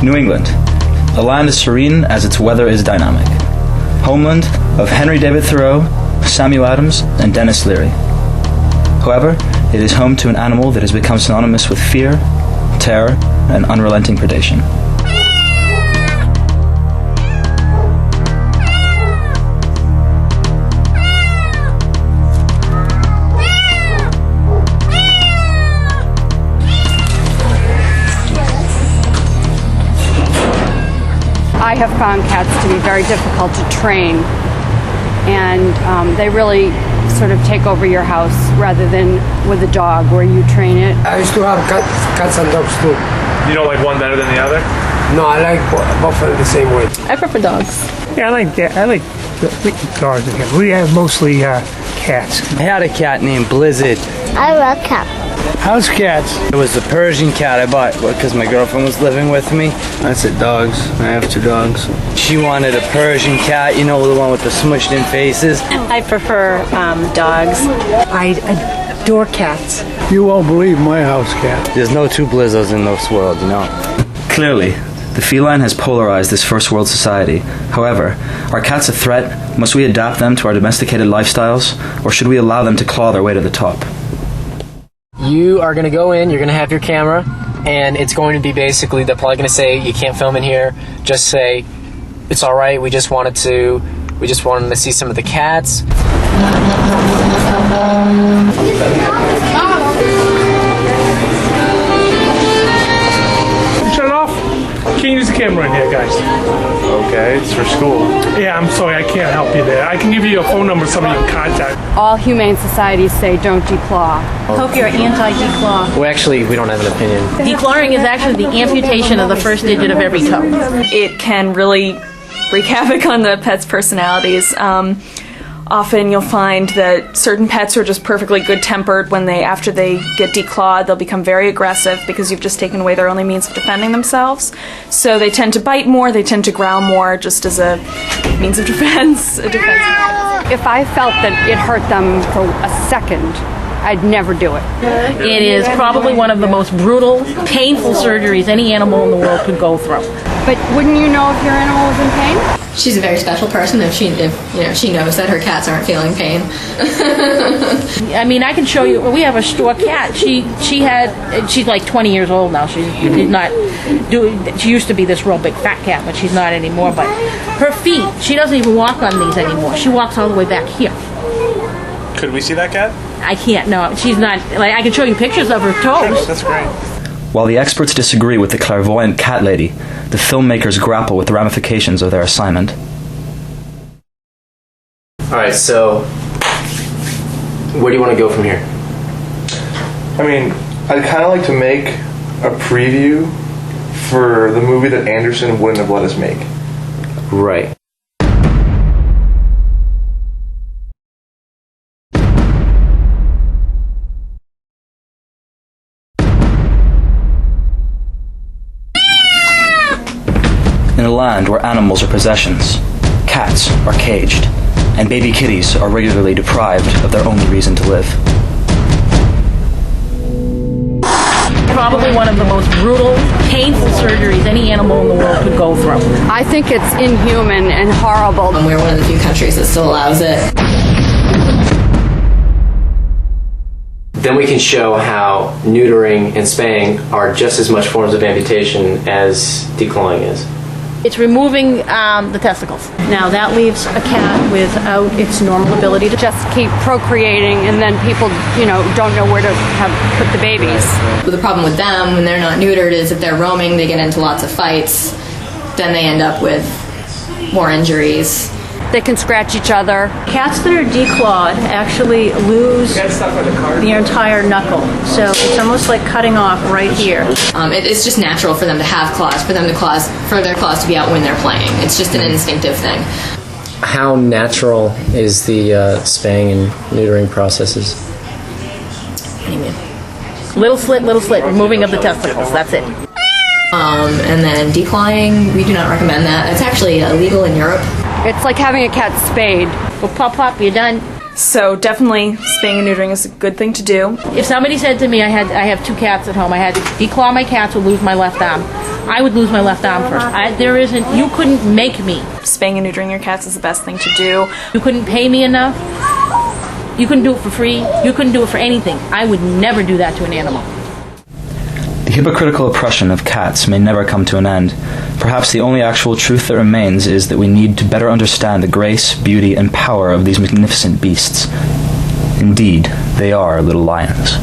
New England, a land as serene as its weather is dynamic. Homeland of Henry David Thoreau, Samuel Adams, and Dennis Leary. However, it is home to an animal that has become synonymous with fear, terror, and unrelenting predation. I have found cats to be very difficult to train, and they really sort of take over your house rather than with a dog where you train it. I used to have cats and dogs too. You don't like one better than the other? No, I like both of them the same way. I prefer dogs. Yeah, I like that. I like dogs again. We have mostly cats. I had a cat named Blizzard. I love cats. How's cats? It was a Persian cat I bought because my girlfriend was living with me. I said dogs. I have 2 dogs. She wanted a Persian cat, you know, the one with the smushed in faces. I prefer dogs. I adore cats. You won't believe my house cat. There's no 2 Blizzards in this world, you know. Clearly, the feline has polarized this first world society. However, are cats a threat? Must we adapt them to our domesticated lifestyles? Or should we allow them to claw their way to the top? You are going to go in, you're going to have your camera, and it's going to be basically, they're probably going to say, you can't film in here. Just say, it's alright, we just wanted to see some of the cats. Shut it off. Can't use the camera in here, guys. Okay, it's for school. Yeah, I'm sorry, I can't help you there. I can give you a phone number somebody you can contact. All humane societies say don't declaw. Hope you're anti-declaw. Well, actually, we don't have an opinion. Declawing is actually the amputation of the first digit of every toe. It can really wreak havoc on the pet's personalities. Often you'll find that certain pets are just perfectly good-tempered. After they get declawed, they'll become very aggressive because you've just taken away their only means of defending themselves. So they tend to bite more, they tend to growl more, just as a means of defense. If I felt that it hurt them for a second, I'd never do it. It is probably one of the most brutal, painful surgeries any animal in the world could go through. But wouldn't you know if your animal was in pain? She's a very special person if she knows that her cats aren't feeling pain. I mean, I can show you. We have a store cat. She's like 20 years old now. She used to be this real big fat cat, but she's not anymore. But her feet, she doesn't even walk on these anymore. She walks all the way back here. Could we see that cat? I can't. No, she's not. Like I can show you pictures of her toes. Sure, that's great. While the experts disagree with the clairvoyant cat lady, the filmmakers grapple with the ramifications of their assignment. Alright, so where do you want to go from here? I mean, I'd kind of like to make a preview for the movie that Anderson wouldn't have let us make. Right. In a land where animals are possessions, cats are caged, and baby kitties are regularly deprived of their only reason to live. Probably one of the most brutal, painful surgeries any animal in the world could go through. I think it's inhuman and horrible. And we're one of the few countries that still allows it. Then we can show how neutering and spaying are just as much forms of amputation as declawing is. It's removing the testicles. Now that leaves a cat without its normal ability to Just keep procreating, and then people, don't know where to put the babies. But the problem with them when they're not neutered is if they're roaming, they get into lots of fights. Then they end up with more injuries. They can scratch each other. Cats that are declawed actually lose their entire knuckle. So it's almost like cutting off right here. It's just natural for them to have claws, for their claws to be out when they're playing. It's just an instinctive thing. How natural is the spaying and neutering processes? What do you mean? Little slit, removing of the testicles. That's it. And then declawing, we do not recommend that. It's actually illegal in Europe. It's like having a cat spayed. Well, pop, you're done. So definitely spaying and neutering is a good thing to do. If somebody said to me I have 2 cats at home, I had to declaw my cats or lose my left arm, I would lose my left arm first. You couldn't make me. Spaying and neutering your cats is the best thing to do. You couldn't pay me enough. You couldn't do it for free. You couldn't do it for anything. I would never do that to an animal. The hypocritical oppression of cats may never come to an end. Perhaps the only actual truth that remains is that we need to better understand the grace, beauty, and power of these magnificent beasts. Indeed, they are little lions.